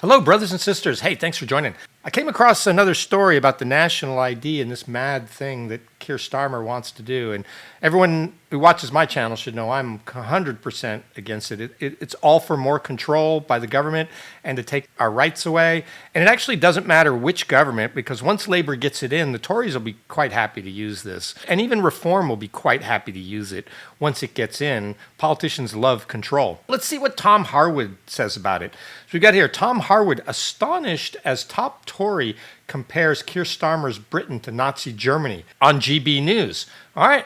Hello, brothers and sisters. Hey, thanks for joining. I came across another story about the national ID and this mad thing that Keir Starmer wants to do. And everyone who watches my channel should know I'm 100% against it. It's all for more control by the government and to take our rights away. And it actually doesn't matter which government, because once Labour gets it in, the Tories will be quite happy to use this. And even Reform will be quite happy to use it once it gets in. Politicians love control. Let's see what Tom Harwood says about it. So we got here, Tom Harwood, astonished as top Tory compares Keir Starmer's Britain to Nazi Germany on GB News. All right.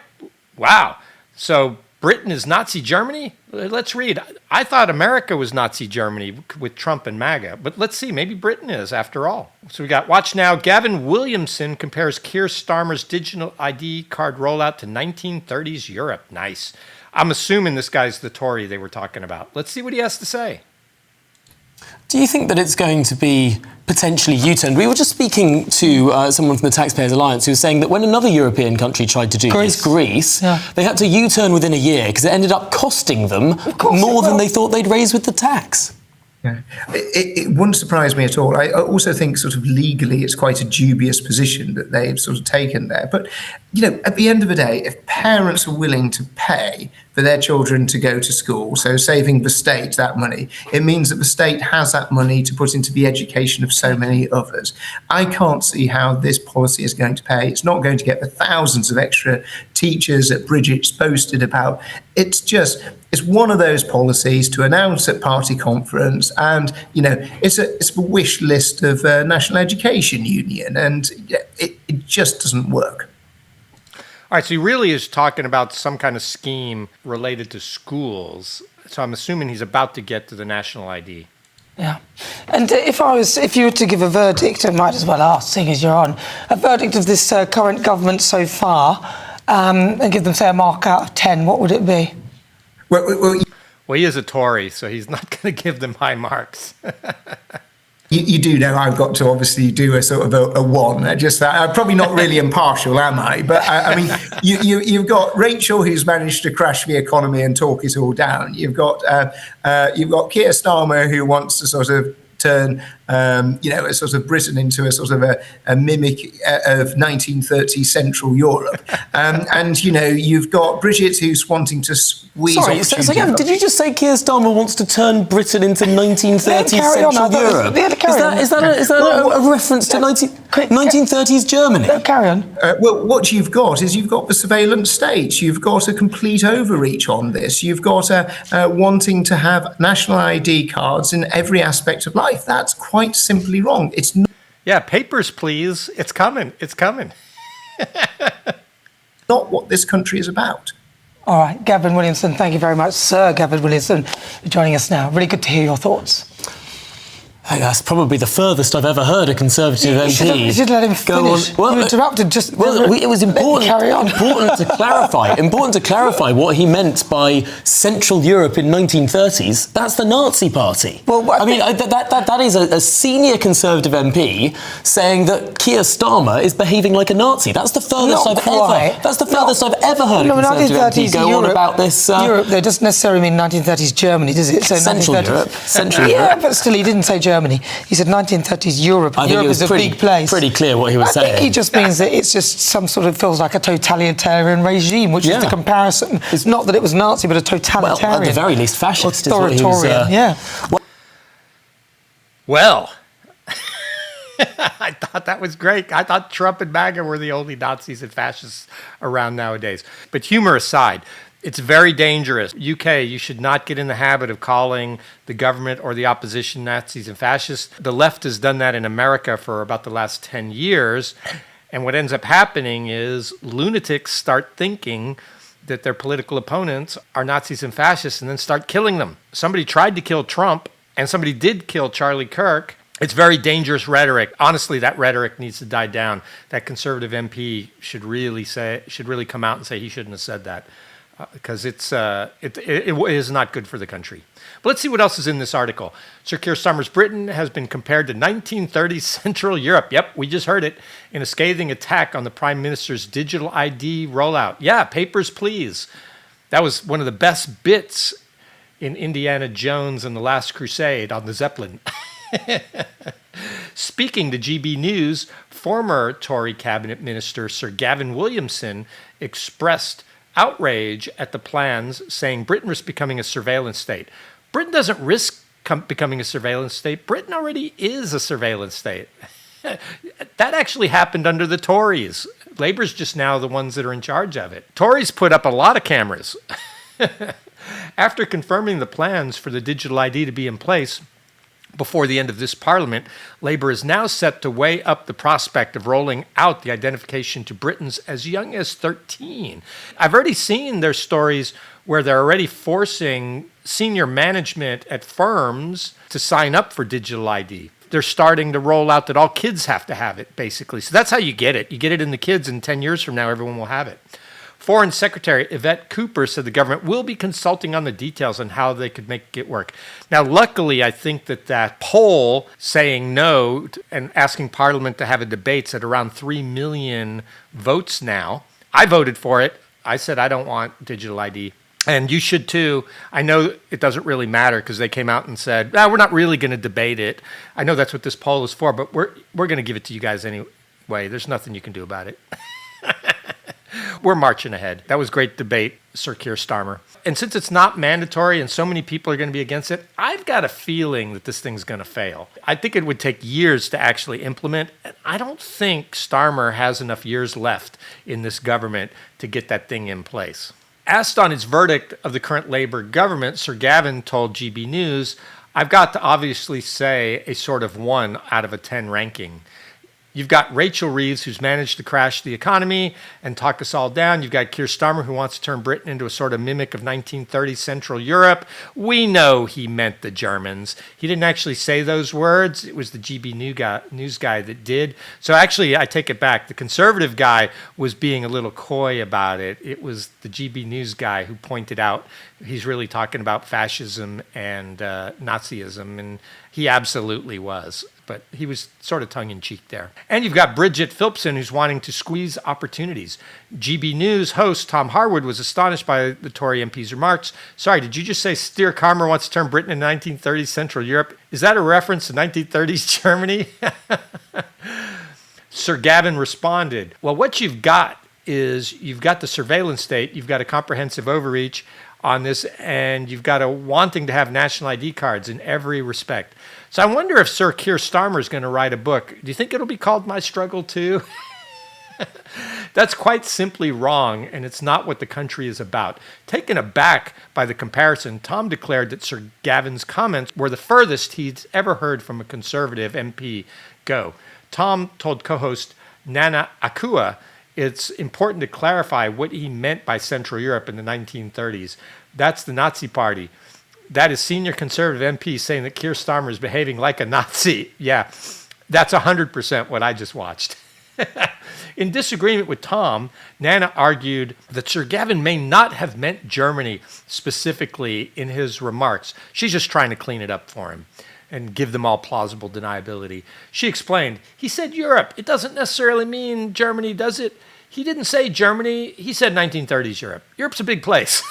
Wow. So Britain is Nazi Germany? Let's read. I thought America was Nazi Germany with Trump and MAGA, but let's see. Maybe Britain is after all. So we got, watch now. Gavin Williamson compares Keir Starmer's digital ID card rollout to 1930s Europe. Nice. I'm assuming this guy's the Tory they were talking about. Let's see what he has to say. Do you think that it's going to be potentially U-turned? We were just speaking to someone from the Taxpayers Alliance who was saying that when another European country tried to do this, Greece, they had to U-turn within a year because it ended up costing them more than they thought they'd raise with the tax. Yeah. It wouldn't surprise me at all. I also think sort of legally it's quite a dubious position that they've sort of taken there. But, you know, at the end of the day, if parents are willing to pay for their children to go to school, so saving the state that money, it means that the state has that money to put into the education of so many others. I can't see how this policy is going to pay. It's not going to get the thousands of extra teachers that Bridget's boasted about. It's one of those policies to announce at party conference, and you know it's a wish list of National Education Union, and it just doesn't work. All right, so he really is talking about some kind of scheme related to schools. So I'm assuming he's about to get to the national ID. Yeah, and if you were to give a verdict, I might as well ask, seeing as you're on, a verdict of this current government so far, and give them, say, a mark out of 10, what would it be? Well, he is a Tory, so he's not going to give them high marks. You do know I've got to obviously do a sort of a one. I'm probably not really impartial, am I? But I mean, you've got Rachel, who's managed to crash the economy and talk it all down. You've got Keir Starmer, who wants to sort of turn a sort of Britain into a sort of a mimic of 1930s Central Europe, and you know you've got Bridget, who's wanting to squeeze. Sorry, so again, did you just say Keir Starmer wants to turn Britain into 1930s Central Europe? Is that a reference to 1930s Germany? Carry on. Well, what you've got is you've got the surveillance state. You've got a complete overreach on this. You've got wanting to have national ID cards in every aspect of life. That's quite simply wrong. It's not. Yeah, papers, please. It's coming. It's coming. Not what this country is about. All right, Gavin Williamson, thank you very much, Sir Gavin Williamson, for joining us now. Really good to hear your thoughts. I think that's probably the furthest I've ever heard a Conservative MP. You should let him finish. Well, you interrupted. It was important. Carry on. Important to clarify what he meant by Central Europe in 1930s. That's the Nazi Party. Well, I mean, that is a senior Conservative MP saying that Keir Starmer is behaving like a Nazi. That's the furthest I've ever heard a Conservative MP go on about this. Europe, that doesn't necessarily mean 1930s Germany, does it? So Central Europe. Central Europe. Yeah, but still, he didn't say Germany. He said 1930s Europe. I think Europe it was is a big place. Pretty clear what he was saying. I think he just means that it's just some sort of feels like a totalitarian regime, which is the comparison. It's not that it was Nazi, but a totalitarian. Well, at the very least, fascist is what authoritarian. he was. Well, I thought that was great. I thought Trump and MAGA were the only Nazis and fascists around nowadays. But humor aside, it's very dangerous. UK, you should not get in the habit of calling the government or the opposition Nazis and fascists. The left has done that in America for about the last 10 years. And what ends up happening is lunatics start thinking that their political opponents are Nazis and fascists and then start killing them. Somebody tried to kill Trump and somebody did kill Charlie Kirk. It's very dangerous rhetoric. Honestly, that rhetoric needs to die down. That Conservative MP should really come out and say he shouldn't have said that. Because it is not good for the country. But let's see what else is in this article. Sir Keir Starmer's Britain has been compared to 1930s Central Europe. Yep, we just heard it. In a scathing attack on the Prime Minister's digital ID rollout. Yeah, papers, please. That was one of the best bits in Indiana Jones and the Last Crusade on the Zeppelin. Speaking to GB News, former Tory cabinet minister Sir Gavin Williamson expressed outrage at the plans, saying Britain risks becoming a surveillance state. Britain doesn't risk becoming a surveillance state. Britain already is a surveillance state. That actually happened under the Tories. Labour's just now the ones that are in charge of it. Tories put up a lot of cameras. After confirming the plans for the digital ID to be in place before the end of this parliament, Labour is now set to weigh up the prospect of rolling out the identification to Britons as young as 13. I've already seen their stories where they're already forcing senior management at firms to sign up for digital ID. They're starting to roll out that all kids have to have it, basically. So that's how you get it. You get it in the kids, and 10 years from now, everyone will have it. Foreign Secretary Yvette Cooper said the government will be consulting on the details on how they could make it work. Now, luckily, I think that poll saying no and asking Parliament to have a debate's at around 3 million votes now. I voted for it. I said I don't want digital ID. And you should too. I know it doesn't really matter because they came out and said, we're not really going to debate it. I know that's what this poll is for, but we're going to give it to you guys anyway. There's nothing you can do about it. We're marching ahead. That was great debate, Sir Keir Starmer. And since it's not mandatory and so many people are going to be against it, I've got a feeling that this thing's going to fail. I think it would take years to actually implement. And I don't think Starmer has enough years left in this government to get that thing in place. Asked on his verdict of the current Labour government, Sir Gavin told GB News, I've got to obviously say a sort of 1 out of a 10 ranking. You've got Rachel Reeves, who's managed to crash the economy and talk us all down. You've got Keir Starmer, who wants to turn Britain into a sort of mimic of 1930s Central Europe. We know he meant the Germans. He didn't actually say those words. It was the GB News guy that did. So actually, I take it back. The Conservative guy was being a little coy about it. It was the GB News guy who pointed out he's really talking about fascism and Nazism, and he absolutely was. But he was sort of tongue-in-cheek there. And you've got Bridget Phillipson, who's wanting to squeeze opportunities. GB News host Tom Harwood was astonished by the Tory MP's remarks. Sorry, did you just say Keir Starmer wants to turn Britain into 1930s Central Europe? Is that a reference to 1930s Germany? Sir Gavin responded, well, what you've got is you've got the surveillance state, you've got a comprehensive overreach on this, and you've got a wanting to have national ID cards in every respect. So I wonder if Sir Keir Starmer is going to write a book. Do you think it'll be called My Struggle Too? That's quite simply wrong, and it's not what the country is about. Taken aback by the comparison, Tom declared that Sir Gavin's comments were the furthest he'd ever heard from a Conservative MP go. Tom told co-host Nana Akua it's important to clarify what he meant by Central Europe in the 1930s. That's the Nazi Party. That is senior Conservative MP saying that Keir Starmer is behaving like a Nazi. Yeah, that's 100% what I just watched. In disagreement with Tom, Nana argued that Sir Gavin may not have meant Germany specifically in his remarks. She's just trying to clean it up for him and give them all plausible deniability. She explained, he said Europe. It doesn't necessarily mean Germany, does it? He didn't say Germany. He said 1930s Europe. Europe's a big place.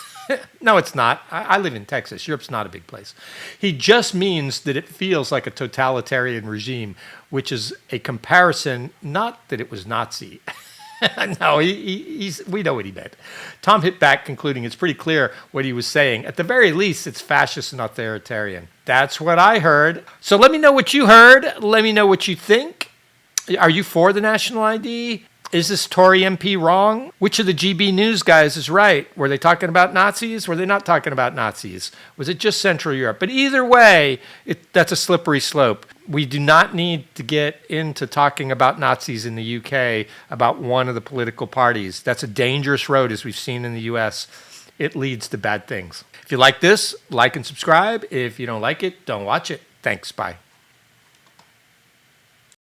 No, it's not. I live in Texas. Europe's not a big place. He just means that it feels like a totalitarian regime, which is a comparison, not that it was Nazi. No, we know what he meant. Tom hit back, concluding it's pretty clear what he was saying. At the very least, it's fascist and authoritarian. That's what I heard. So let me know what you heard. Let me know what you think. Are you for the national ID? Is this Tory MP wrong? Which of the GB News guys is right? Were they talking about Nazis? Were they not talking about Nazis? Was it just Central Europe? But either way, that's a slippery slope. We do not need to get into talking about Nazis in the UK, about one of the political parties. That's a dangerous road, as we've seen in the US. It leads to bad things. If you like this, like and subscribe. If you don't like it, don't watch it. Thanks. Bye.